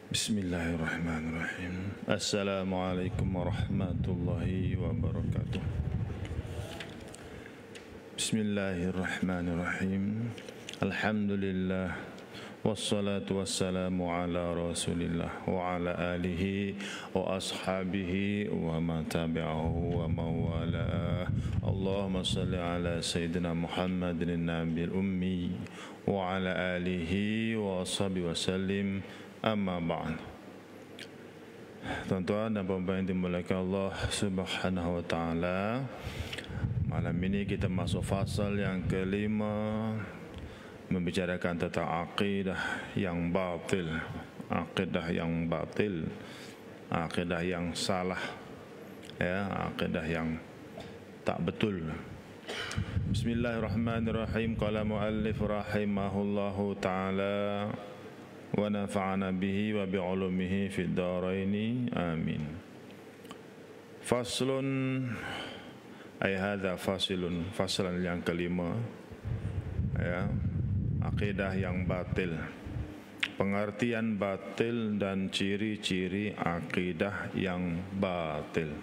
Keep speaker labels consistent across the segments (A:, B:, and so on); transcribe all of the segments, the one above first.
A: Bismillahirrahmanirrahim. Assalamualaikum warahmatullahi wabarakatuh. Bismillahirrahmanirrahim. Alhamdulillah. Wassalatu wassalamu ala rasulillah wa ala alihi wa ashabihi wa man tabi'ahu wa mawalah. Allahumma salli ala Sayyidina Muhammadin Nabil Ummi wa ala alihi wa ashabihi wa sallim. Amma ba'd. Tuan-tuan dan puan-puan yang dimuliakan Allah Subhanahu wa taala, malam ini kita masuk fasal yang kelima, membicarakan tentang akidah yang batil, akidah yang batil, akidah yang salah, ya, akidah yang tak betul. Bismillahirrahmanirrahim. Qala muallif rahimahullahu taala wa nafa'ana bihi wa bi'ulumihi fid dharaini amin. Faslun ay hadza fasilun, faslan yang kelima, ya, akidah yang batil, pengertian batil dan ciri-ciri akidah yang batil.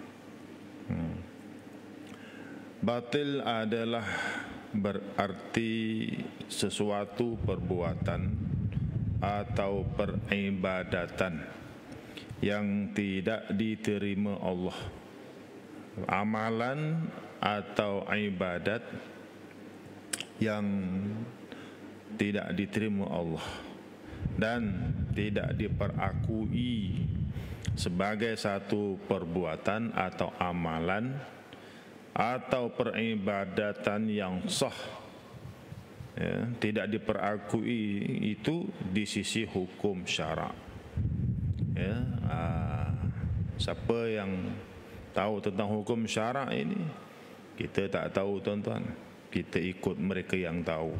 A: Batil adalah berarti sesuatu perbuatan atau peribadatan yang tidak diterima Allah, amalan atau ibadat yang tidak diterima Allah dan tidak diperakui sebagai satu perbuatan atau amalan atau peribadatan yang sah, ya, tidak diperakui itu di sisi hukum syarak. Ya, siapa yang tahu tentang hukum syarak ini? Kita tak tahu, tuan-tuan. Kita ikut mereka yang tahu.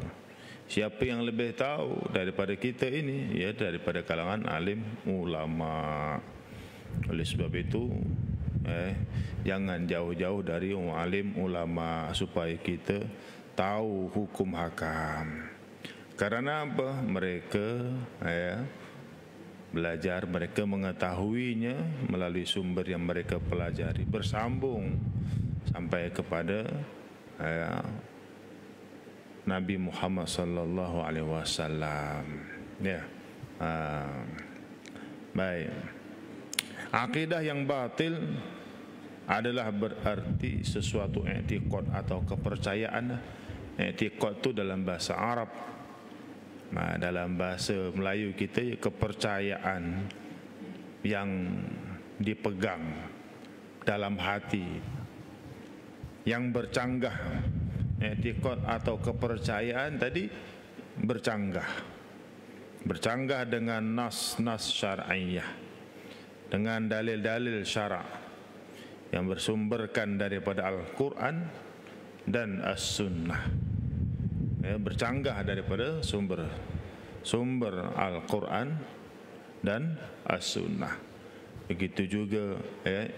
A: Siapa yang lebih tahu daripada kita ini? Ya, daripada kalangan alim ulama. Oleh sebab itu, jangan jauh-jauh dari alim ulama supaya kita tahu hukum hakam. Karena apa? Mereka belajar, mereka mengetahuinya melalui sumber yang mereka pelajari, bersambung sampai kepada Nabi Muhammad sallallahu alaihi wasallam. Ya. Baik. Akidah yang batil adalah berarti sesuatu i'tiqad atau kepercayaan. I'tiqad itu dalam bahasa Arab, dalam bahasa Melayu kita, kepercayaan yang dipegang dalam hati, yang bercanggah. I'tiqad atau kepercayaan tadi bercanggah dengan nas-nas syar'iyah, dengan dalil-dalil syarak yang bersumberkan daripada Al-Quran dan As-Sunnah, ya, bercanggah daripada sumber Al-Quran dan As-Sunnah. Begitu juga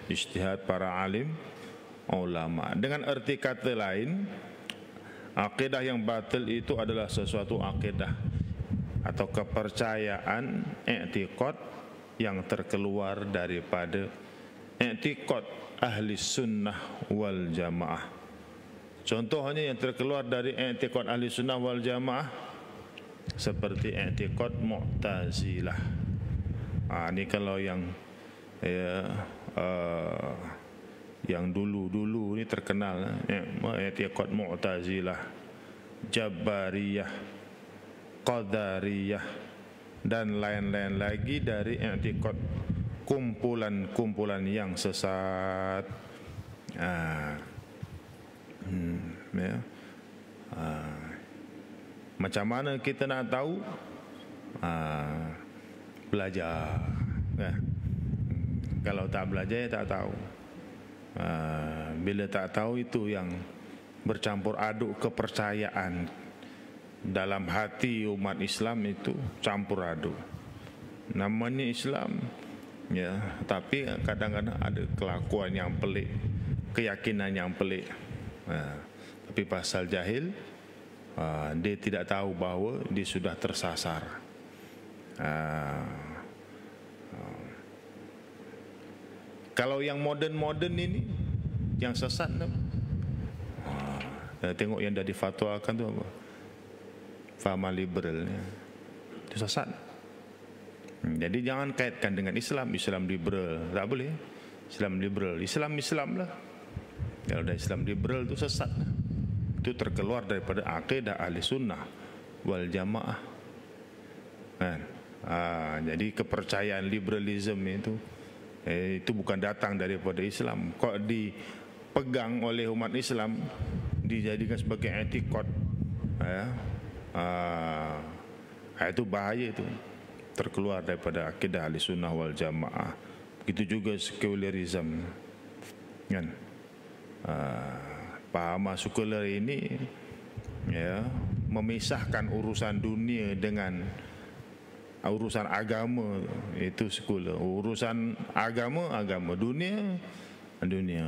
A: ijtihad para alim ulama. Dengan arti kata lain, akidah yang batil itu adalah sesuatu akidah atau kepercayaan, i'tiqad yang terkeluar daripada i'tiqad ahli sunnah wal jamaah. Contohnya yang terkeluar dari i'tiqad ahli sunnah wal jamaah seperti i'tiqad Mu'tazilah. Ini kalau yang yang dulu ni terkenal, i'tiqad Mu'tazilah, Jabariyah, Qadariyah dan lain-lain lagi dari i'tiqad kumpulan-kumpulan yang sesat. Macam mana kita nak tahu? Belajar. Kalau tak belajar, tak tahu. Bila tak tahu, itu yang bercampur aduk kepercayaan dalam hati umat Islam, itu campur aduk. Namanya Islam, ya, tapi kadang-kadang ada kelakuan yang pelik, keyakinan yang pelik. Tapi pasal jahil, dia tidak tahu bahawa dia sudah tersasar. Kalau yang moden ini, yang sesat, tengok yang dah difatwakan tu apa? Fahaman liberalnya itu sesat. Jadi jangan kaitkan dengan Islam liberal, tak boleh. Islam liberal, Islam lah. Kalau dah Islam liberal tu sesat. Itu terkeluar daripada akidah ahli sunnah wal jamaah. Kan? Jadi kepercayaan liberalisme itu bukan datang daripada Islam. Kok dipegang oleh umat Islam, dijadikan sebagai etikot, itu bahaya itu, terkeluar daripada akidah ahli sunnah wal jamaah. Begitu juga sekularisme, kan? Pahaman sekular ini memisahkan urusan dunia dengan urusan agama. Itu sekular. Urusan agama, dunia.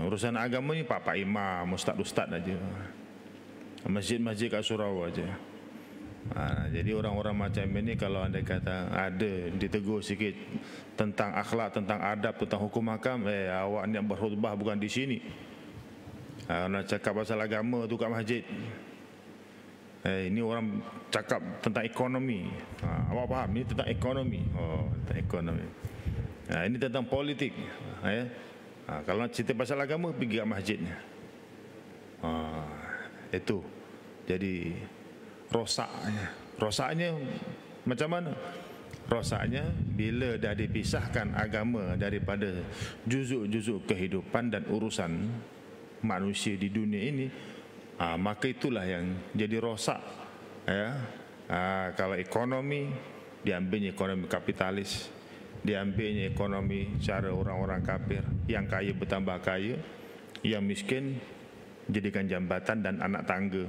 A: Urusan agama ni pak imam, ustaz aja, masjid kat surau aja. Jadi orang-orang macam ini kalau anda kata ada ditegur sikit tentang akhlak, tentang adab, tentang hukum hakam, awak ni berkhutbah bukan di sini. Nak cakap pasal agama tu kat masjid. Ini orang cakap tentang ekonomi. Awak faham ni tentang ekonomi. Tentang ekonomi. Ini tentang politik. Kalau nak cerita pasal agama, pergi kat masjidnya. Itu. Jadi rosaknya macam mana? Rosaknya bila dah dipisahkan agama daripada juzuk-juzuk kehidupan dan urusan manusia di dunia ini, maka itulah yang jadi rosak. Kalau ekonomi, diambilnya ekonomi kapitalis, diambilnya ekonomi cara orang-orang kafir, yang kaya bertambah kaya, yang miskin jadikan jambatan dan anak tangga,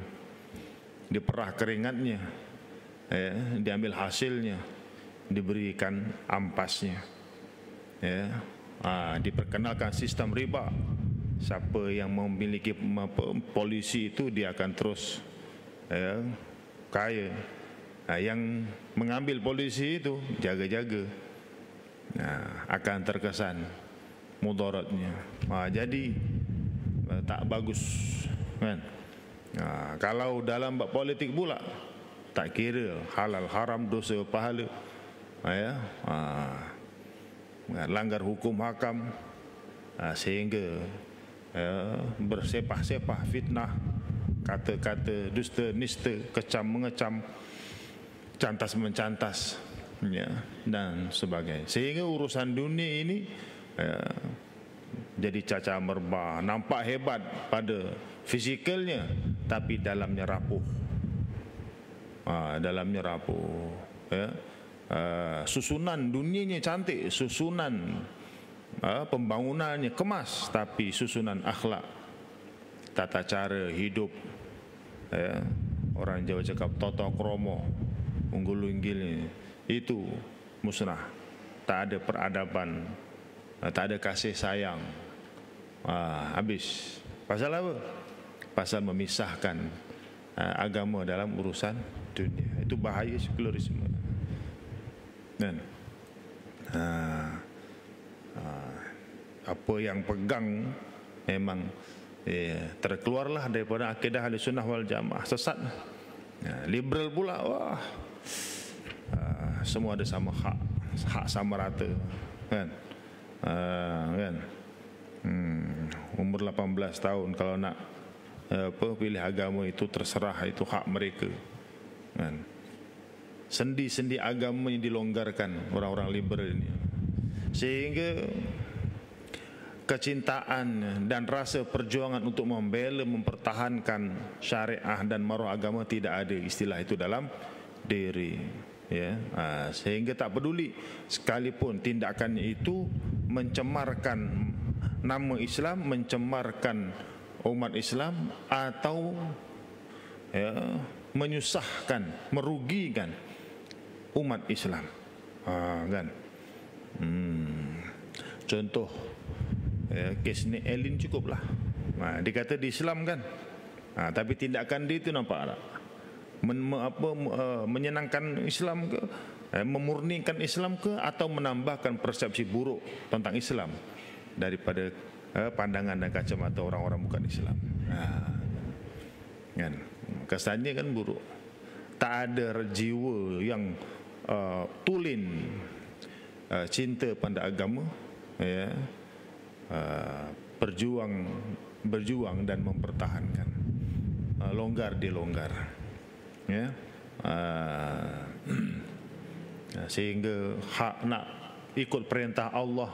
A: diperah keringatnya, diambil hasilnya, diberikan ampasnya, diperkenalkan sistem riba. Siapa yang memiliki polisi itu dia akan terus kaya. Yang mengambil polisi itu jaga-jaga, akan terkesan mudaratnya. Jadi tak bagus, kan? Kalau dalam bab politik pula tak kira halal haram, dosa pahala, langgar hukum hakam, sehingga bersepah-sepah fitnah, kata-kata dusta nista, kecam mengecam, cantas mencantas, dan sebagainya. Sehingga urusan dunia ini jadi caca merbah, nampak hebat pada fisikalnya, tapi dalamnya rapuh. Dalamnya rapuh. Susunan dunianya cantik, susunan pembangunannya kemas, tapi susunan akhlak, tata cara hidup, orang Jawa cakap toto kromo, unggul-unggil, itu musnah. Tak ada peradaban, tak ada kasih sayang, habis. Pasal apa? Pasal memisahkan agama dalam urusan dunia. Itu bahaya sekularisme. Dan apa yang pegang memang terkeluarlah daripada akidah ahli sunnah wal jamaah, sesat. Liberal pula, semua ada sama hak sama rata, kan? Umur 18 tahun kalau nak pilih agama itu terserah, itu hak mereka, kan? Sendi-sendi agama yang dilonggarkan orang-orang liberal ini, sehingga kecintaan dan rasa perjuangan untuk membela, mempertahankan syariah dan maruah agama tidak ada istilah itu dalam diri, sehingga tak peduli sekalipun tindakan itu mencemarkan nama Islam, mencemarkan umat Islam, atau menyusahkan, merugikan umat Islam, kan? Contoh kes ni Elin cukuplah. Dikata di Islam, kan? Tapi tindakan dia itu nampak tak? Menyenangkan Islam ke, memurnikan Islam ke, atau menambahkan persepsi buruk tentang Islam? daripada pandangan dan kacamata orang-orang bukan Islam. Kan kesannya kan buruk. Tak ada jiwa yang tulen cinta pada agama, ya, berjuang dan mempertahankan, longgar dilonggar, ya, sehingga hak nak ikut perintah Allah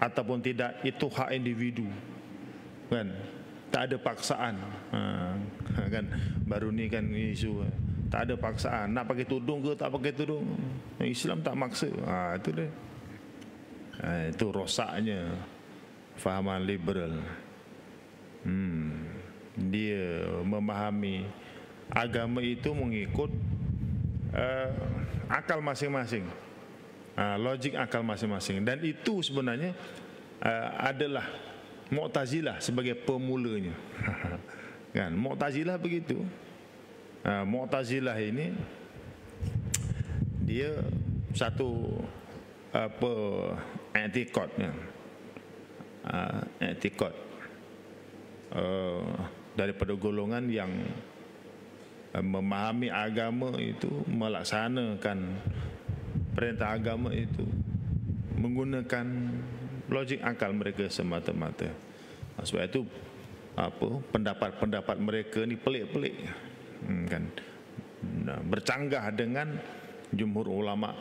A: ataupun tidak itu hak individu, kan, tak ada paksaan, kan. Baru ni kan isu tak ada paksaan, nak pakai tudung ke tak pakai tudung, Islam tak maksa. Itu dia. Itu rosaknya fahaman liberal. Dia memahami agama itu mengikut akal masing-masing, logik akal masing-masing, dan itu sebenarnya adalah Mu'tazilah sebagai pemulanya. Kan, Mu'tazilah begitu. Mu'tazilah ini dia satu i'tiqadnya, i'tiqad daripada golongan yang memahami agama itu, melaksanakan perintah agama itu menggunakan logik akal mereka semata-mata. Sebab itu pendapat-pendapat mereka ni pelik-pelik, kan, bercanggah dengan jumhur ulama,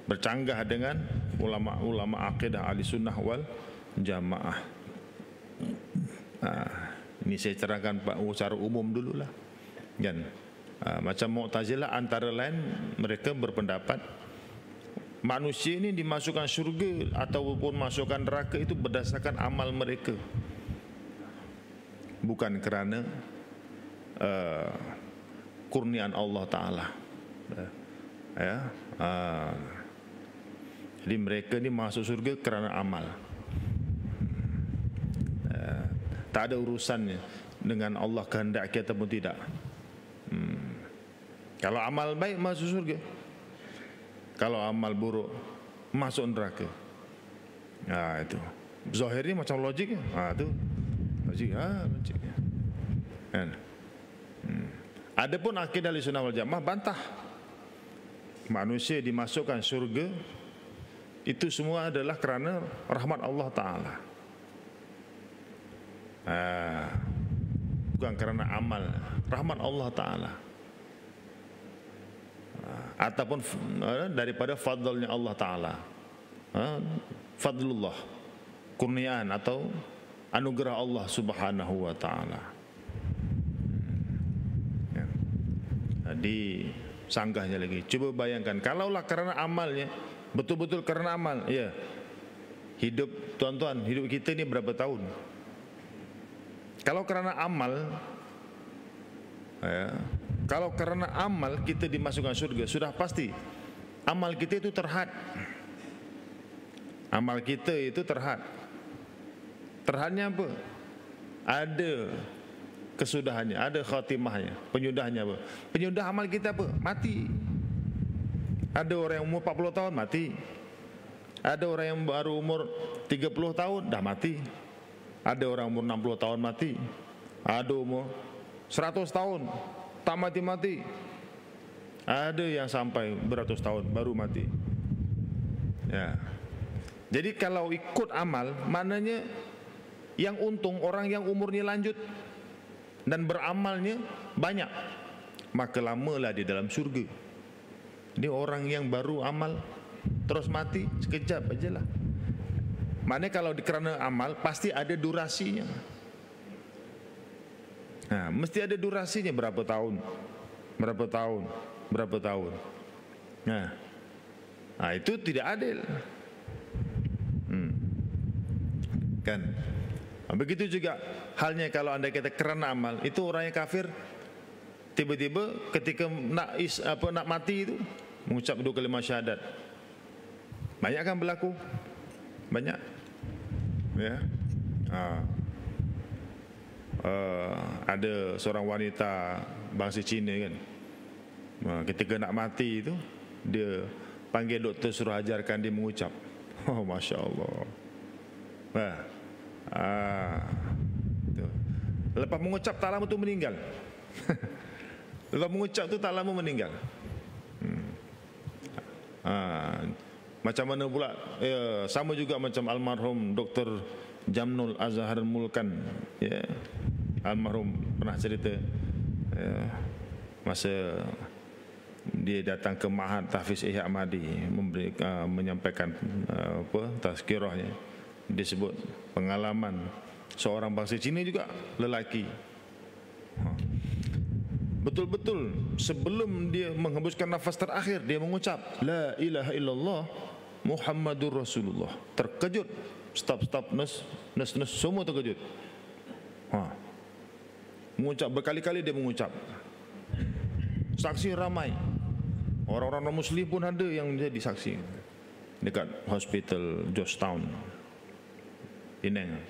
A: bercanggah dengan ulama-ulama akidah ahli sunnah wal jamaah. Ini saya terangkan secara umum dululah, kan. Macam Mu'tazilah antara lain mereka berpendapat manusia ini dimasukkan syurga ataupun masukkan neraka itu berdasarkan amal mereka, bukan kerana kurniaan Allah Ta'ala, ya. Jadi mereka ni masuk surga kerana amal, tak ada urusannya dengan Allah kehendaki ataupun tidak. Kalau amal baik masuk surga, kalau amal buruk masuk neraka. Itu zahirnya macam logiknya. Itu logik, logiknya. Kan? Adapun akidah Ahlussunnah wal Jamaah bantah manusia dimasukkan surga itu semua adalah kerana rahmat Allah Ta'ala, bukan kerana amal. Rahmat Allah Ta'ala ataupun daripada fadlnya Allah Ta'ala, fadlullah, kurniaan atau anugerah Allah Subhanahu wa Ta'ala. Disanggahnya lagi. Cuba bayangkan kalaulah kerana amalnya, betul-betul kerana amal, ya. Hidup tuan-tuan, hidup kita ni berapa tahun? Kalau kerana amal, ya, kalau kerana amal kita dimasukkan surga, sudah pasti amal kita itu terhad. Amal kita itu terhad. Terhadnya apa? Ada kesudahannya, ada khatimahnya, penyudahnya apa? Penyudah amal kita apa? Mati. Ada orang yang umur 40 tahun mati. Ada orang yang baru umur 30 tahun dah mati. Ada orang umur 60 tahun mati. Ada umur 100 tahun tak mati-mati. Ada yang sampai beratus tahun baru mati. Ya. Jadi kalau ikut amal, maknanya yang untung orang yang umurnya lanjut dan beramalnya banyak, maka lamalah di dalam surga. Ini orang yang baru amal terus mati sekejap ajalah. Maknanya kalau kerana amal pasti ada durasinya. Mesti ada durasinya, berapa tahun, berapa tahun, berapa tahun. Itu tidak adil, kan? Begitu juga halnya kalau anda kata kerana amal, itu orang yang kafir tiba-tiba ketika nak mati itu mengucap 2 kalimah syahadat. Banyak kan berlaku? Banyak, ya. Ada seorang wanita bangsa Cina kan, ketika nak mati itu dia panggil doktor suruh ajarkan dia mengucap. Masya Allah, Tu. Lepas mengucap tak lama tu meninggal. Lepas mengucap tu tak lama meninggal. Macam mana pula? Sama juga macam almarhum Dr. Jamnul Azhar Mulkan. Almarhum pernah cerita masa dia datang ke Ma'had Tahfiz Ihya Ahmadi menyampaikan tazkirahnya. Dia sebut pengalaman seorang bangsa Cina juga, lelaki. Betul-betul sebelum dia menghembuskan nafas terakhir, dia mengucap La ilaha illallah Muhammadur Rasulullah. Terkejut, staf nurse semua terkejut. Mengucap berkali-kali, dia mengucap. Saksi ramai. Orang-orang non-Muslim pun ada yang jadi saksi dekat hospital Georgetown, Penang.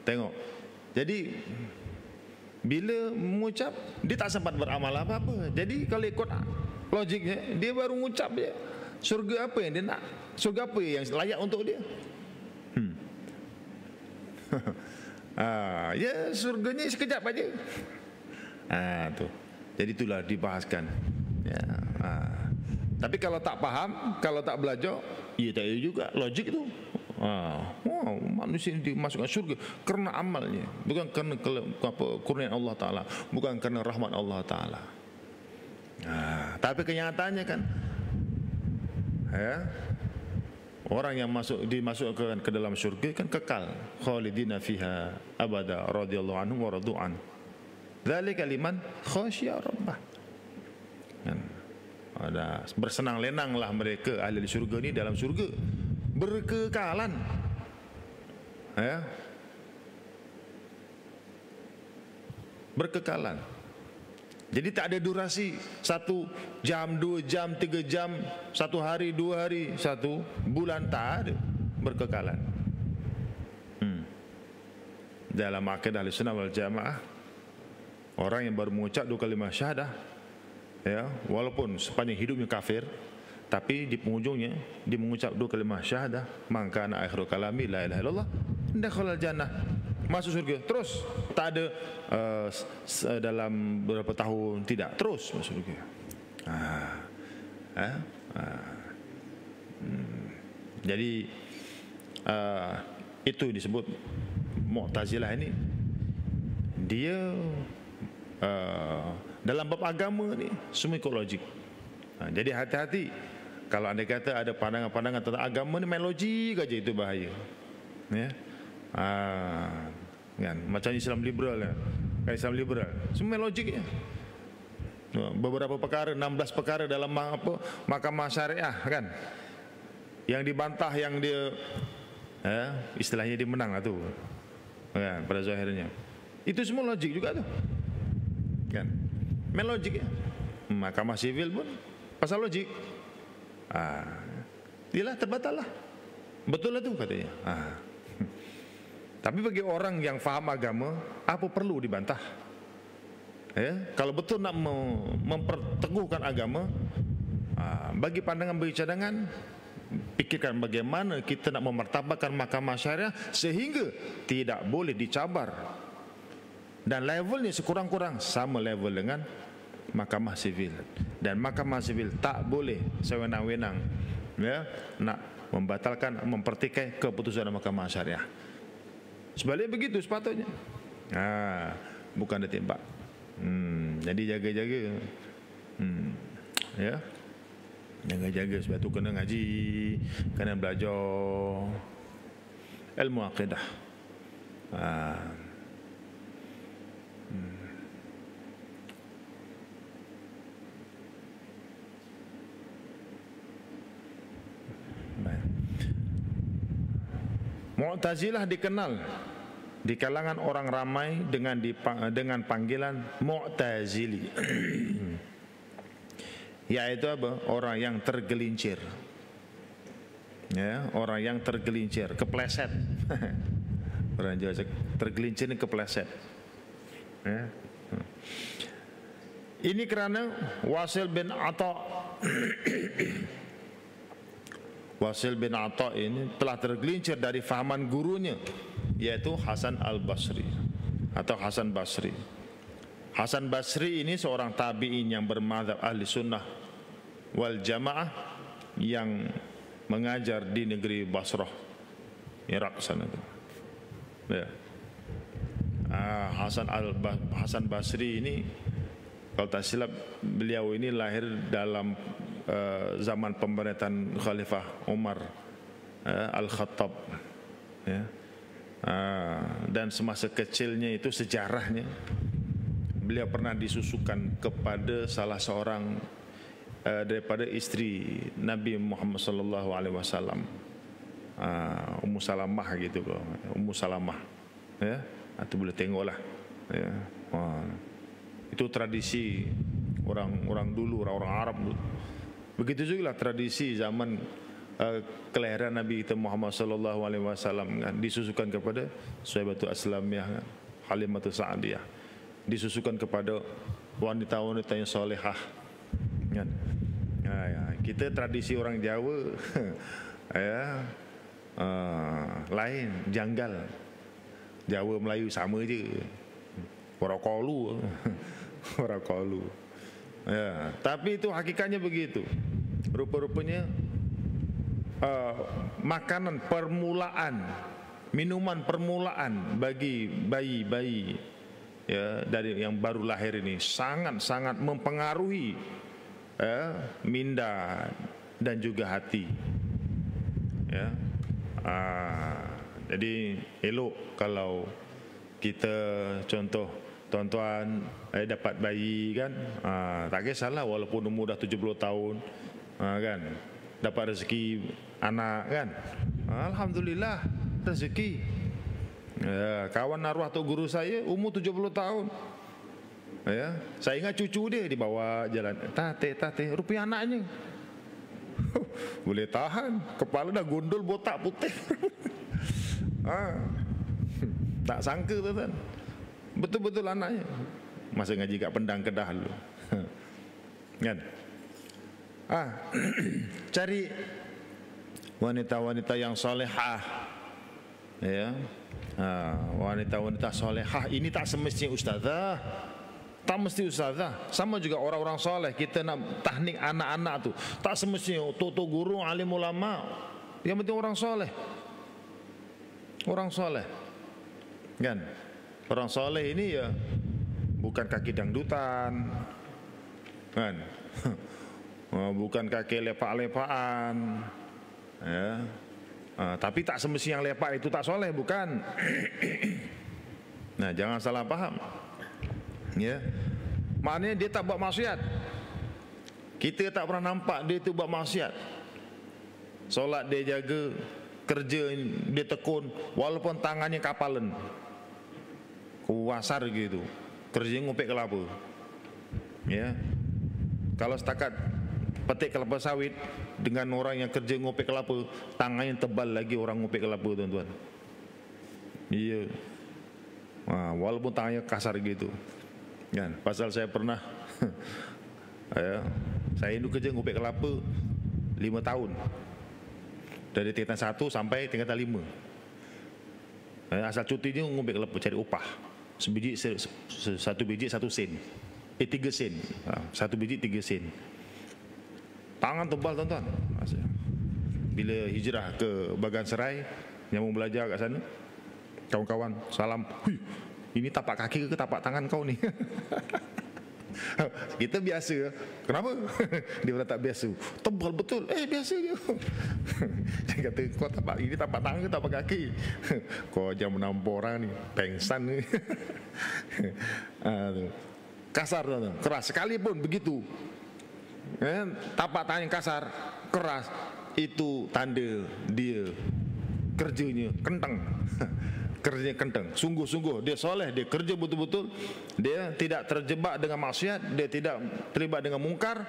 A: Tengok. Jadi bila mengucap, dia tak sempat beramal apa-apa. Jadi kalau ikut logiknya, dia baru mengucap je. Surga apa yang dia nak? Surga apa yang layak untuk dia? Ya surganya sekejap aja. Tu. Jadi itulah dibahaskan. Tapi kalau tak faham, kalau tak belajar, ya tak ada juga logik tu. Manusia ini dimasukkan surga kerana amalnya, bukan kerana kurniaan Allah Ta'ala, bukan kerana rahmat Allah Ta'ala. Tapi kenyataannya kan, orang yang dimasukkan ke dalam surga kan kekal, khalidina fiha abada radhiyallahu anhum wa radu'an. Dzalika liman khasyiya rabbah. Bersenang lenanglah mereka ahli surga ni dalam surga berkekalan. Berkekalan. Jadi tak ada durasi 1 jam, 2 jam, 3 jam, 1 hari, 2 hari, 1 bulan, tak ada. Berkekalan. Dalam akidah Ahlussunnah wal Jamaah, orang yang baru mengucap 2 kalimah syahadah, walaupun sepanjang hidupnya kafir, tapi di penghujungnya dia mengucap 2 kalimah syahadah, maka ana akhiru kalami la ilaha illallah, dakhalal jannah, masuk surga. Terus tak ada dalam beberapa tahun, tidak, terus masuk surga. Jadi itu disebut Mu'tazilah ini. Dia dalam bab agama ni semua ikut logik. Jadi hati-hati kalau anda kata ada pandangan-pandangan tentang agama ni main logik aja, itu bahaya. Kan macam Islam liberal kan, Islam liberal semua main logik ya. Beberapa perkara, 16 perkara dalam mahkamah syariah kan, yang dibantah, yang dia istilahnya dia menang lah tu kan, pada zahirnya itu semua logik juga tu kan, main logik ya. Mahkamah sivil pun pasal logik. Yalah, terbatal lah, betul lah tu katanya. Tapi bagi orang yang faham agama, apa perlu dibantah? Kalau betul nak memperteguhkan agama, bagi pandangan, bagi cadangan, pikirkan bagaimana kita nak memartabatkan mahkamah syariah sehingga tidak boleh dicabar, dan levelnya sekurang-kurang sama level dengan mahkamah sivil. Dan mahkamah sivil tak boleh sewenang-wenang nak membatalkan, mempertikai keputusan mahkamah syariah. Sebaliknya begitu sepatutnya. Bukan dia tembak. Jadi jaga-jaga. Jaga-jaga. Sebab tu kena ngaji, kena belajar ilmu akidah. Mu'tazilah dikenal di kalangan orang ramai dengan panggilan Mu'tazili. Yaitu apa? Orang yang tergelincir. Orang yang tergelincir, kepleset. Orang Jawa tergelincir ni kepleset. Ini kerana Wasil bin Atha Wasil bin Atha ini telah tergelincir dari fahaman gurunya, yaitu Hasan al-Basri atau Hasan Basri. Hasan Basri ini seorang tabi'in yang bermadzhab ahli sunnah wal jamaah yang mengajar di negeri Basrah, Irak sana tu. Ya. Hasan Basri ini, kalau tak silap, beliau ini lahir dalam zaman pemerintahan Khalifah Umar Al-Khattab, ya. Dan semasa kecilnya itu, sejarahnya beliau pernah disusukan kepada salah seorang daripada isteri Nabi Muhammad sallallahu alaihi wasallam, Ummu Salamah gitu, Ummu Salamah, ya. Itu boleh tengoklah, ya. Itu tradisi orang dulu, orang Arab dulu. Begitu juga lah tradisi zaman kelahiran Nabi kita Muhammad sallallahu alaihi wasallam, kan, disusukan kepada Suhaibatu Aslamiyah, kan, Halimatu Sa'diyah, disusukan kepada wanita-wanita yang solehah, kan. Ya, kita tradisi orang Jawa ya, lain, janggal. Jawa Melayu sama je, orang Kolu. Orang Kolu, ya. Tapi itu hakikatnya begitu. Rupa-rupanya makanan permulaan, minuman permulaan bagi bayi-bayi, ya, dari yang baru lahir ini sangat-sangat mempengaruhi minda dan juga hati, ya. Jadi elok kalau kita contoh tuan-tuan dapat bayi, kan, tak kisahlah walaupun umur dah 70 tahun, kan, dapat rezeki anak, kan, alhamdulillah rezeki. Kawan arwah tok guru saya umur 70 tahun, ya, saya ingat cucu dia dibawa jalan, tate rupiah anaknya. Boleh tahan, kepala dah gondol, botak putih. Tak sangka, tuan-tuan, betul-betul anaknya masa ngaji kat Pendang Kedah dulu. Kan? Cari wanita-wanita yang solehah, ya. Wanita-wanita solehah ini tak semestinya ustazah, tak mesti ustazah. Sama juga orang-orang soleh, kita nak tahnik anak-anak tu tak semestinya tok guru, alim ulama. Yang penting orang soleh. Orang soleh, kan? Orang soleh ini ya bukan kaki dangdutan, kan? Bukan kaki lepak-lepakan, ya. Tapi tak semestinya yang lepak itu tak soleh, bukan. Nah, jangan salah paham, ya. Maknanya dia tak buat maksiat, kita tak pernah nampak dia tu buat maksiat. Solat dia jaga, kerja dia tekun, walaupun tangannya kapalan, kuasar gitu, kerjanya ngupik kelapa, ya. Kalau setakat petik kelapa sawit dengan orang yang kerja ngupik kelapa, tangannya tebal lagi orang ngupik kelapa, tuan-tuan. Iya. Walaupun tangannya kasar gitu, kan. Pasal saya pernah ya, saya itu kerja ngupik kelapa 5 tahun, dari tingkatan 1 sampai tingkatan 5. Asal cutinya ngupik kelapa, cari upah. Satu biji 1 sen, 3 sen, 1 biji 3 sen. Tangan tebal, tuan-tuan. Bila hijrah ke Bagan Serai, nyambung belajar kat sana, kawan-kawan salam, "Hui, ini tapak kaki ke tapak tangan kau ni?" Kita biasa, kenapa? Dia pula tak biasa, tebal betul. Biasa je. Dia kata, kau tapak ini tapak tangan ke tapak kaki? Kau jangan menampar orang ni, pengsan ni. Kasar, tuan-tuan, keras sekalipun begitu. Tapak tangan yang kasar, keras, itu tanda dia kerjanya kentang. Kerjanya kentang, sungguh-sungguh dia soleh, dia kerja betul-betul, dia tidak terjebak dengan maksiat, dia tidak terlibat dengan mungkar,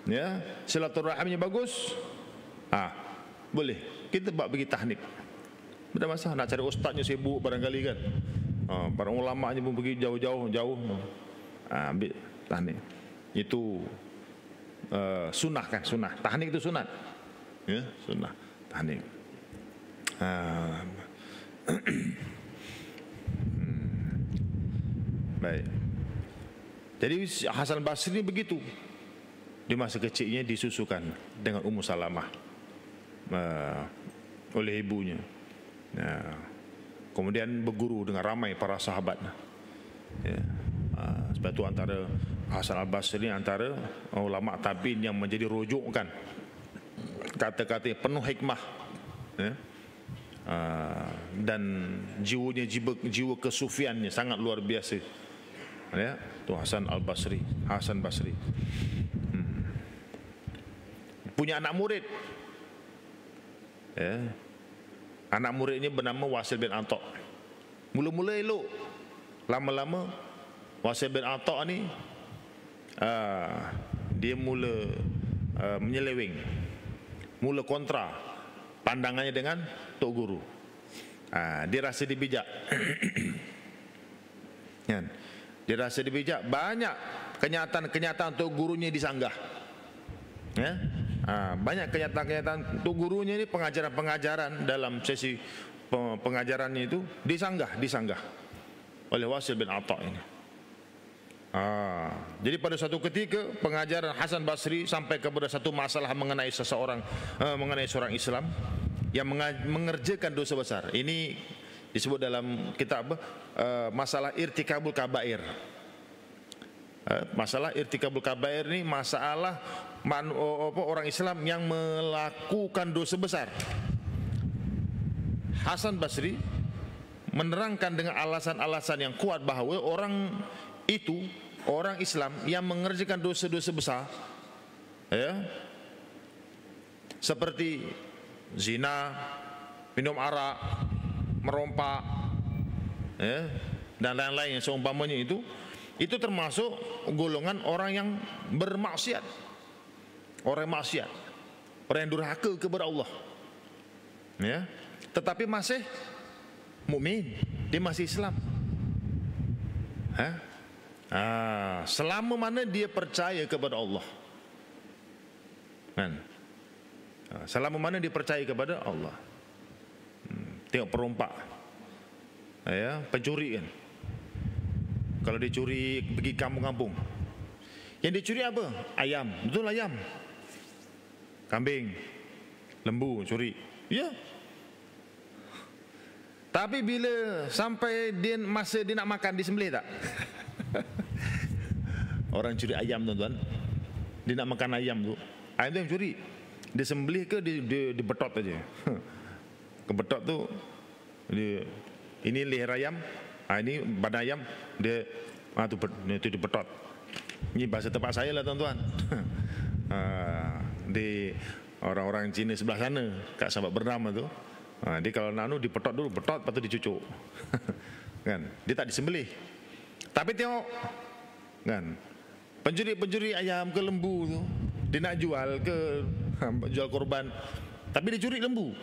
A: ya, silaturahimnya bagus. Boleh kita buat pergi tahnik, tidak masalah. Nak cari ustaznya sibuk barangkali, kan. Para ulamanya pun pergi jauh-jauh, ambil tahnik. Itu sunnah, kan, sunnah. Tahnik itu sunat, ya, sunnah. Ini. Baik. Jadi Hasan Basri ini begitu. Di masa kecilnya disusukan dengan Ummu Salamah oleh ibunya. Kemudian berguru dengan ramai para sahabat. Ya. Sebab itu antara Hasan al-Basri antara ulama tabi'in yang menjadi rujukan kata-kata penuh hikmah, ya. Dan jiwa kesufiannya sangat luar biasa, ya. Itu Hasan al-Basri, Hasan Basri. Punya anak murid, ya. Anak murid ini bernama Wasil bin Atta. Mula-mula elok, lama-lama Wasil bin Atta ni dia mula menyeleweng, mula kontra pandangannya dengan Tok Guru. Dia rasa dia bijak. Dia rasa dia bijak. Banyak kenyataan-kenyataan Tok Gurunya disanggah, ya. Banyak kenyataan-kenyataan Tok Gurunya ini, pengajaran-pengajaran dalam sesi pengajarannya itu disanggah oleh Wasil bin Atta ini. Jadi pada satu ketika pengajaran Hasan Basri sampai kepada satu masalah mengenai seseorang, mengenai seorang Islam yang mengerjakan dosa besar. Ini disebut dalam kitab masalah irtikabul kabair. Masalah irtikabul kabair ini masalah orang Islam yang melakukan dosa besar. Hasan Basri menerangkan dengan alasan-alasan yang kuat bahawa orang itu, orang Islam yang mengerjakan dosa-dosa besar, ya, seperti zina, minum arak, merompak, ya, dan lain-lain yang seumpamanya itu termasuk golongan orang yang bermaksiat, orang maksiat, orang yang durhaka kepada Allah, ya, tetapi masih mukmin, dia masih Islam. Selama mana dia percaya kepada Allah, kan? Selama mana dia percaya kepada Allah. Tengok perompak, ya, pencuri kan. Kalau dia curi pergi kampung-kampung, yang dicuri apa? Ayam, betul ayam. Kambing, lembu curi, ya. Tapi bila sampai masa dia nak makan, disembelih tak? Orang curi ayam, tuan-tuan, dia nak makan ayam tu, ayam tu yang curi, dia sembelih ke dia betot aja. Kebetot tu dia, ini leher ayam, ini badan ayam, dia itu dibetot. Ini bahasa tempat saya lah, tuan-tuan. Di orang-orang Cina sebelah sana, kat sahabat bernama tu, dia kalau nak dipetot dulu, betot, lepas tu dicucuk. Kan, dia tak disembelih. Tapi tengok, kan, pencuri ayam ke lembu tu, dia nak jual ke, jual korban, tapi dia curi lembu,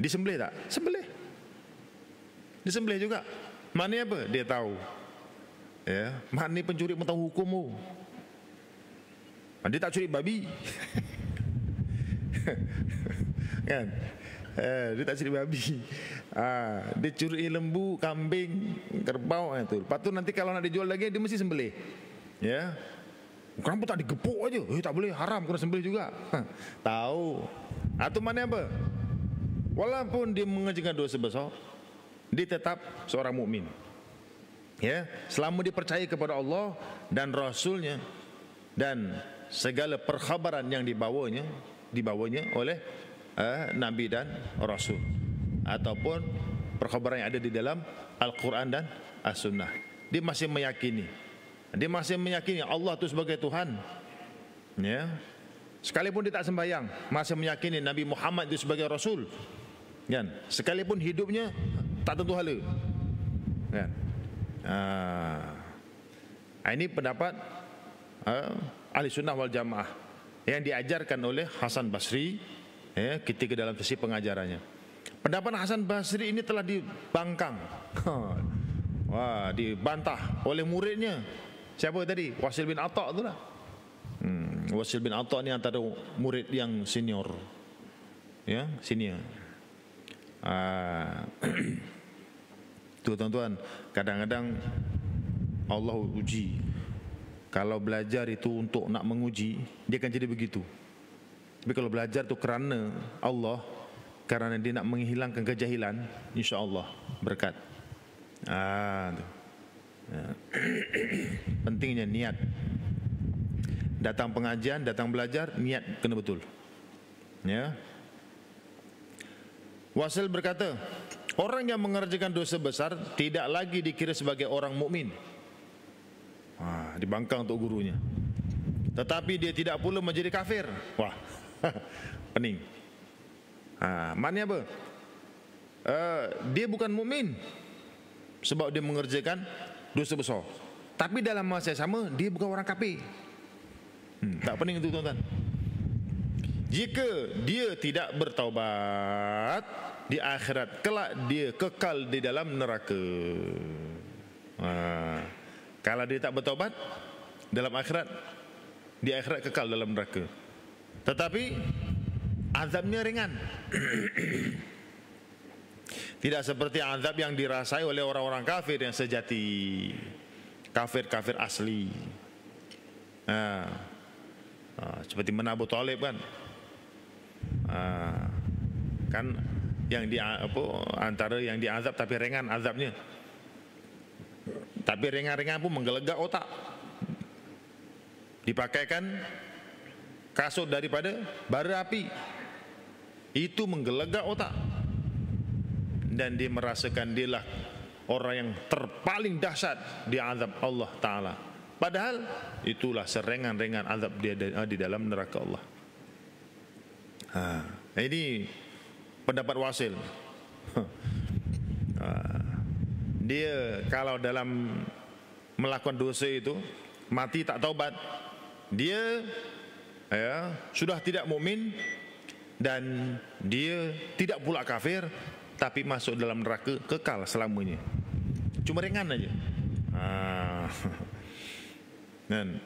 A: disembelih tak? Sembelih, disembelih juga. Maknanya apa? Dia tahu, ya, maknanya pencuri pun tahu hukum tu. Dia tak curi babi. Kan, dia tak curi babi, dia curi lembu, kambing, kerbau, itu. Lepas tu nanti kalau nak dijual lagi, dia mesti sembelih, ya. Kenapa tak digepuk aja? Tak boleh, haram, kena sembelih juga. Tahu. Itu maknanya apa? Walaupun dia mengerjakan dosa besar, dia tetap seorang mukmin, ya, selama dia percaya kepada Allah dan Rasulnya dan segala perkhabaran yang dibawanya oleh Nabi dan Rasul, ataupun perkhabaran yang ada di dalam Al-Quran dan As-Sunnah. Dia masih meyakini Allah itu sebagai Tuhan, ya. Sekalipun dia tak sembahyang, masih meyakini Nabi Muhammad itu sebagai Rasul, kan? Sekalipun hidupnya tak tentu hala, kan? Ini pendapat Ahli Sunnah wal Jamaah yang diajarkan oleh Hasan Basri, ya, ketika dalam sesi pengajarannya. Pendapat Hasan Basri ini telah dibangkang, dibantah oleh muridnya. Siapa tadi? Wasil bin Atta itulah. Wasil bin Atta ni antara murid yang senior, ya, senior. Tu tuan-tuan, kadang-kadang Allah uji. Kalau belajar itu untuk nak menguji, dia akan jadi begitu. Tapi kalau belajar tu kerana Allah, kerana dia nak menghilangkan kejahilan, insya-Allah berkat. Pentingnya niat. Datang pengajian, datang belajar, niat kena betul. Ya. Wasil berkata, orang yang mengerjakan dosa besar tidak lagi dikira sebagai orang mukmin. Dibangkang untuk gurunya. Tetapi dia tidak pula menjadi kafir. Wah, pening. Maknanya apa? Dia bukan mukmin sebab dia mengerjakan dosa besar. Tapi dalam masa yang sama dia bukan orang kafir. Tak pening itu tuan-tuan. Jika dia tidak bertaubat, di akhirat kelak dia kekal di dalam neraka. Kalau dia tak bertaubat, dalam akhirat, di akhirat kekal dalam neraka. Tetapi azabnya ringan. Tidak seperti azab yang dirasai oleh orang-orang kafir yang sejati, kafir-kafir asli. Seperti mana Abu Talib kan, kan yang antara yang diazab tapi ringan azabnya. Tapi ringan-ringan pun menggelegak otak. Dipakaikan kasut daripada bara api. Itu menggelegak otak. Dan dia merasakan dialah orang yang terpaling dahsyat di azab Allah Ta'ala. Padahal itulah seringan-ringan azab dia di dalam neraka Allah. Ini pendapat Wasil. Dia kalau dalam melakukan dosa itu mati tak taubat, dia sudah tidak mukmin dan dia tidak pula kafir, tapi masuk dalam neraka kekal selamanya. Cuma ringan aja. Dan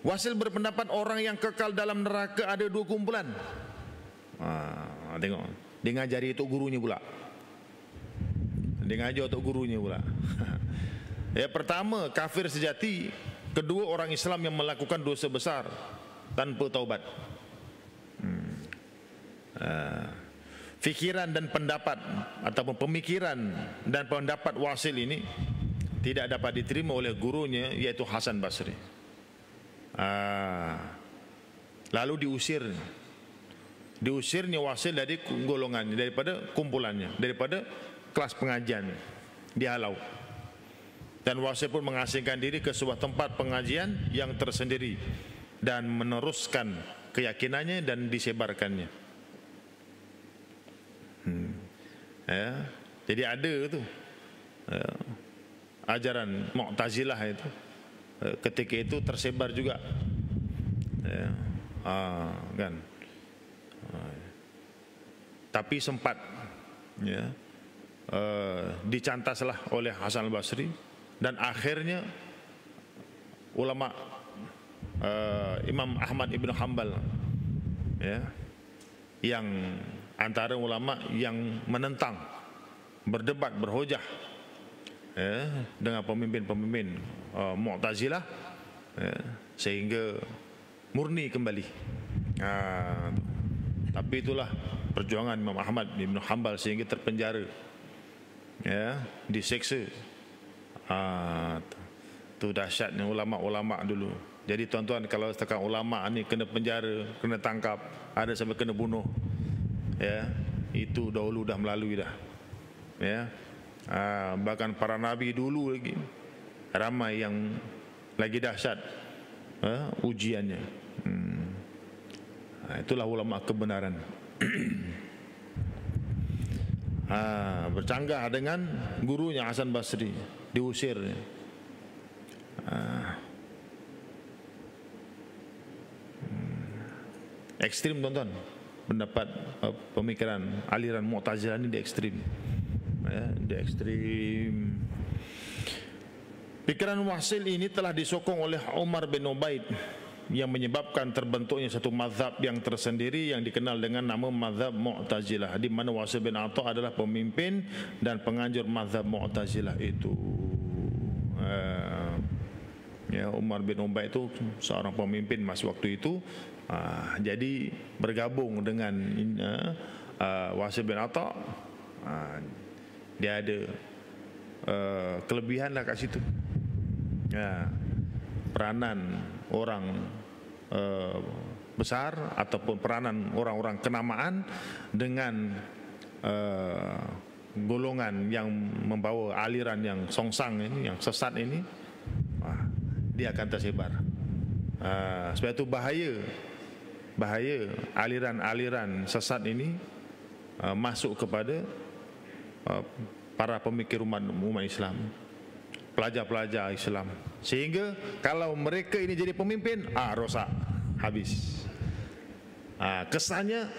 A: Wasil berpendapat orang yang kekal dalam neraka ada dua kumpulan. Tengok, dia ngajari untuk gurunya pula. Dia ngajar untuk gurunya pula. Yang pertama kafir sejati, kedua orang Islam yang melakukan dosa besar tanpa taubat. Fikiran dan pendapat ataupun pemikiran dan pendapat Wasil ini tidak dapat diterima oleh gurunya, yaitu Hasan Basri. Lalu diusirnya Wasil dari golongannya, daripada kumpulannya, daripada kelas pengajian, dihalau. Dan Wasil pun mengasingkan diri ke sebuah tempat pengajian yang tersendiri dan meneruskan keyakinannya dan disebarkannya. Jadi ada tu ajaran Mu'tazilah itu ketika itu tersebar juga, kan. Tapi sempat dicantaslah oleh Hasan Basri, dan akhirnya ulama Imam Ahmad ibn Hanbal, yang antara ulama yang menentang, berdebat, berhujah dengan pemimpin-pemimpin Mu'tazilah, sehingga murni kembali. Tapi itulah perjuangan Imam Ahmad bin Hanbal sehingga terpenjara, diseksa. Itu dahsyatnya ulama-ulama dulu. Jadi tuan-tuan, kalau setakat ulama ni kena penjara, kena tangkap, ada sampai kena bunuh, itu dahulu dah melalui dah. Bahkan para nabi dulu lagi ramai yang lagi dahsyat ujiannya. Itulah ulama kebenaran. Bercanggah dengan gurunya Hasan Basri, diusir. Ekstrim tuan-tuan, pendapat pemikiran aliran Mu'tazilah ini di ekstrim, di ekstrim. Pikiran Wasil ini telah disokong oleh Umar bin Ubaid yang menyebabkan terbentuknya satu mazhab yang tersendiri yang dikenal dengan nama mazhab Mu'tazilah, di mana Wasil bin Atha adalah pemimpin dan penganjur mazhab Mu'tazilah itu. Ya, Umar bin Ubaid itu seorang pemimpin masa waktu itu. Jadi bergabung dengan Wasil bin Atha, dia ada kelebihan lah kat situ. Ya, peranan orang besar ataupun peranan orang-orang kenamaan dengan golongan yang membawa aliran yang songsang ini, yang sesat ini, dia akan tersebar. Sebab itu bahaya aliran-aliran sesat ini masuk kepada para pemikir umat Islam, pelajar-pelajar Islam, sehingga kalau mereka ini jadi pemimpin, rosak, habis. Kesannya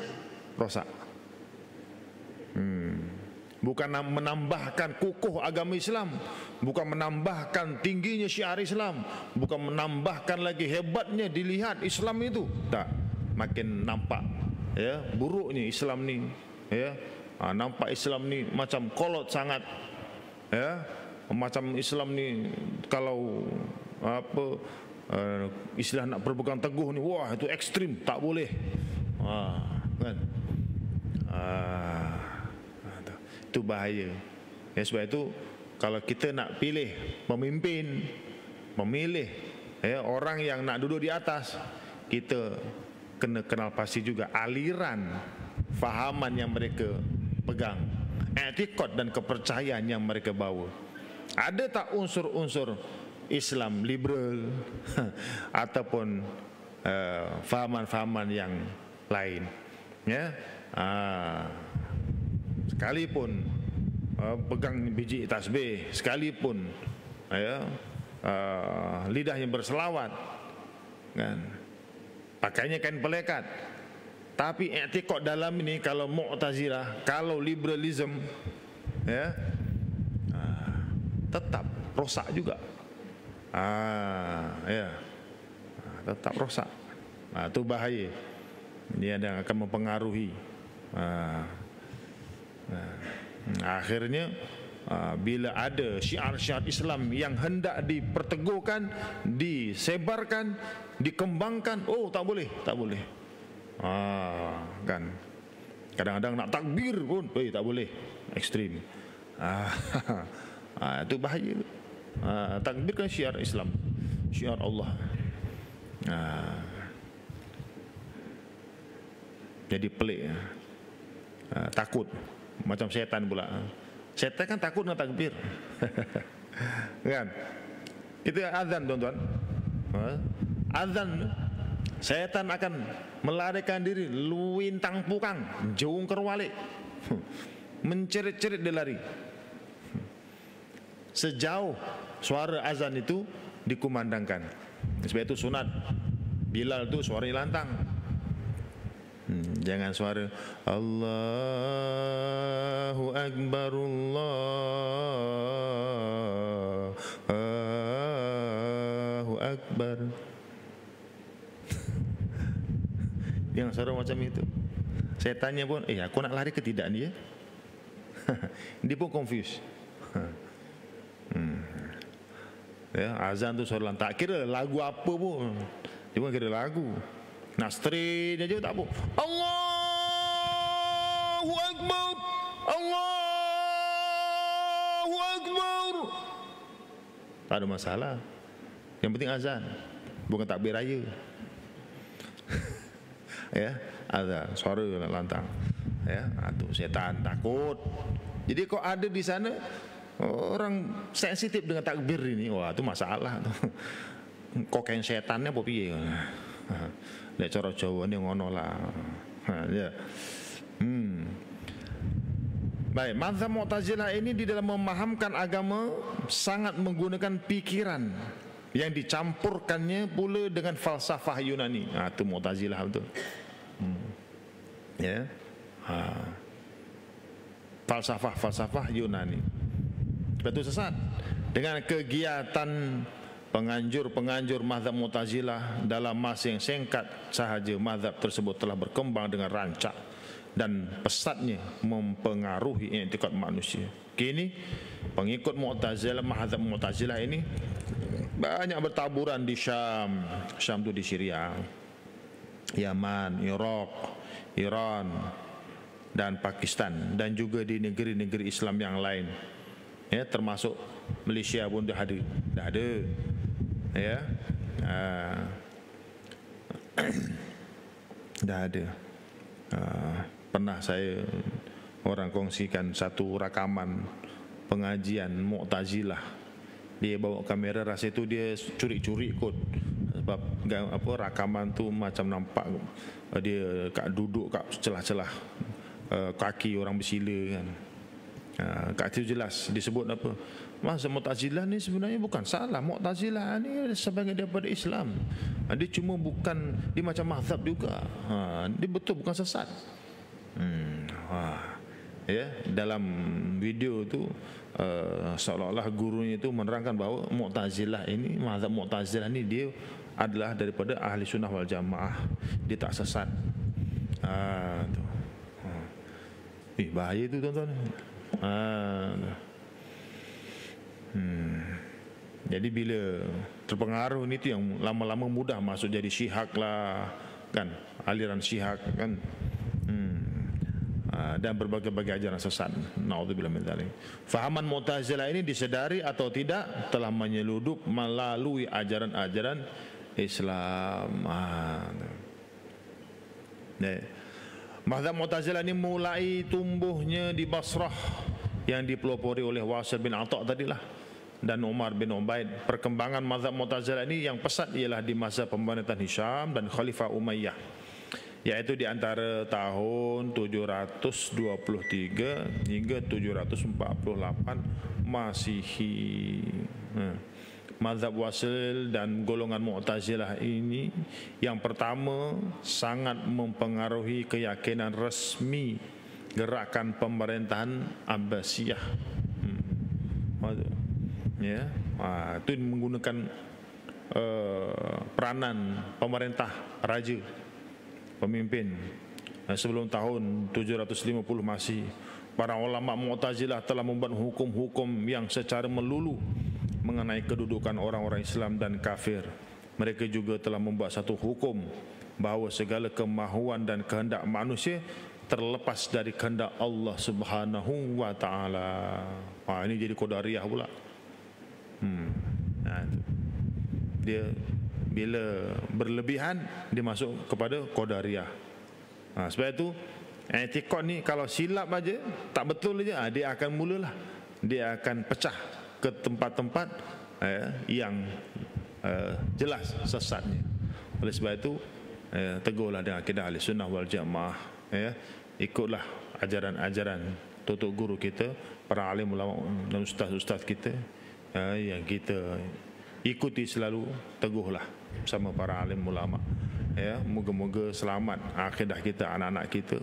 A: rosak. Bukan menambahkan kukuh agama Islam, bukan menambahkan tingginya syiar Islam, bukan menambahkan lagi hebatnya dilihat Islam itu. Tak, makin nampak ya buruknya Islam ni. Ya, nampak Islam ni macam kolot sangat. Ya, macam Islam ni kalau apa istilah nak berpegang teguh ni, wah itu ekstrim, tak boleh. Kan? Itu bahaya. Ya, sebab itu kalau kita nak pilih pemimpin, memilih orang yang nak duduk di atas, kita kena kenal pasti juga aliran fahaman yang mereka pegang, i'tiqad dan kepercayaan yang mereka bawa. Ada tak unsur-unsur Islam liberal ataupun fahaman-fahaman yang lain? Ya, sekalipun pegang biji tasbih, sekalipun lidahnya berselawat, kan, pakainya kain pelekat, tapi i'tiqad dalam ini kalau Mu'tazilah, kalau liberalism, ya, tetap rosak juga. Ya, tetap rosak. Itu bahaya. Dia akan mempengaruhi. Akhirnya bila ada syiar-syiar Islam yang hendak diperteguhkan, disebarkan, dikembangkan, tak boleh, tak boleh. Kan, kadang-kadang nak takbir pun, tak boleh, ekstrim. Itu bahaya. Takbir kan syiar Islam, syiar Allah. Jadi pelik. Takut. Macam setan pula. Setan kan takut dengan takbir. Kan? Kita azan, tuan-tuan. Azan, setan akan melarikan diri, luintang pukang, jungker walik, mencerit-cerit dia lari. Sejauh suara azan itu dikumandangkan. Sebab itu sunat Bilal tu suaranya lantang. Jangan suara Allahu Akbar, Allahu Akbar. Yang suara macam itu, saya tanya pun, aku nak lari ke tidak dia? Dia pun confused. Ya, azan tu suara lantang, tak kira lagu apa pun, dia pun kira lagu. Nak straight aja tak apa. Allahu Akbar, Allahu Akbar. Tak ada masalah. Yang penting azan, bukan takbir raya. Ya, azan, suara lantang. Ya, tu setan takut. Jadi kok ada di sana orang sensitif dengan takbir ini, wah tu masalah tu. Kok kain setannya apa piye? Nek cara Jawa ni ngono lah. Ya. Baik, mazhab Mu'tazilah ini di dalam memahamkan agama sangat menggunakan pikiran yang dicampurkannya pula dengan falsafah Yunani. Itu Mu'tazilah betul. Ya. Falsafah Yunani. Betul sesat. Dengan kegiatan penganjur-penganjur mazhab Mu'tazilah dalam masa yang singkat sahaja mazhab tersebut telah berkembang dengan rancak dan pesatnya mempengaruhi i'tikad manusia. Kini pengikut Mu'tazilah, mazhab Mu'tazilah ini banyak bertaburan di Syam. Syam itu di Syria, Yaman, Iraq, Iran dan Pakistan, dan juga di negeri-negeri Islam yang lain. Ya, termasuk Malaysia pun dah ada. Ya. Dah ada. Pernah saya orang kongsikan satu rakaman pengajian Mu'tazilah. Dia bawa kamera, rasa itu dia curi-curi kot. Sebab apa, rakaman tu macam nampak dia duduk kat celah-celah kaki orang bersila kan. Kat situ jelas disebut apa, masa Mu'tazilah ni sebenarnya bukan salah. Mu'tazilah ni sebagai daripada Islam. Dia cuma bukan, dia macam mazhab juga. Dia betul bukan sesat. Ya, dalam video tu seolah-olah gurunya itu menerangkan bahawa Mu'tazilah ini, mazhab Mu'tazilah ni dia adalah daripada ahli sunnah wal jamaah. Dia tak sesat. Bahaya tu tuan-tuan. Jadi bila terpengaruh ni tu yang lama-lama mudah masuk jadi Syihak lah kan, aliran Syihak kan. Dan berbagai-bagai ajaran sesat. Naudzubillah min dzalik. Fahaman Mu'tazilah ini disedari atau tidak telah menyeludup melalui ajaran-ajaran Islam. Mazhab Mu'tazilah ini mulai tumbuhnya di Basrah yang dipelopori oleh Wasil bin Atha tadilah dan Umar bin Ubaid. Perkembangan mazhab Mu'tazilah ini yang pesat ialah di masa pemerintahan Hisham dan Khalifah Umayyah, yaitu di antara tahun 723 hingga 748 Masihi. Mazhab Wasil dan golongan Mu'tazilah ini yang pertama sangat mempengaruhi keyakinan resmi gerakan pemerintahan Abbasiyah. Ya, itu menggunakan peranan pemerintah, raja, pemimpin. Sebelum tahun 750 Masihi, para ulama Mu'tazilah telah membuat hukum-hukum yang secara melulu mengenai kedudukan orang-orang Islam dan kafir. Mereka juga telah membuat satu hukum bahawa segala kemahuan dan kehendak manusia terlepas dari kehendak Allah Subhanahu wa taala. Ini jadi qadariyah pula. Dia bila berlebihan dia masuk kepada qadariyah. Sebab itu i'tikad ni kalau silap aja, tak betul aja, dia akan mulalah, dia akan pecah ke tempat-tempat yang jelas sesatnya. Oleh sebab itu teguhlah dengan akidah ahli sunnah wal jamaah. Ikutlah ajaran-ajaran tutup guru kita, para alim ulama dan ustaz-ustaz kita, yang kita ikuti selalu. Teguhlah sama para alim ulama. Moga-moga selamat akidah kita, anak-anak kita,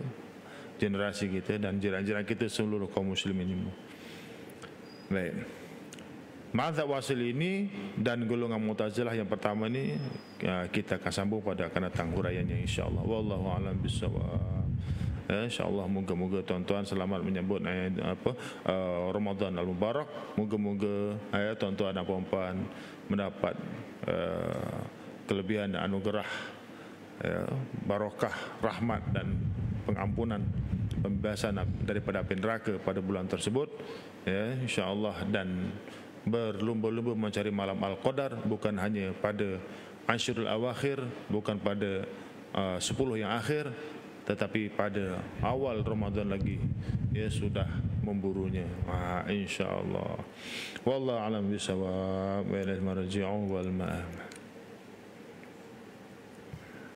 A: generasi kita dan jiran-jiran kita seluruh kaum muslimin ini. Baik. Mazhab Wasil ini dan golongan Mu'tazilah yang pertama ni kita akan sambung pada akan datang huraiannya insya-Allah. Wallahu a'lam bissawab. InsyaAllah moga-moga tuan-tuan selamat menyambut Ramadan Al-Mubarak. Moga-moga tuan-tuan dan puan-puan mendapat kelebihan dan anugerah, barakah, rahmat dan pengampunan, pembebasan daripada api neraka pada bulan tersebut, insya-Allah, dan berlumba-lumba mencari malam Al-Qadar, bukan hanya pada Ashrul Awakhir, bukan pada 10 yang akhir, tetapi pada awal Ramadan lagi sudah memburunya, insya-Allah. Wallahu a'lam bishawab, wa ilaihi marji'u wal ma'ab.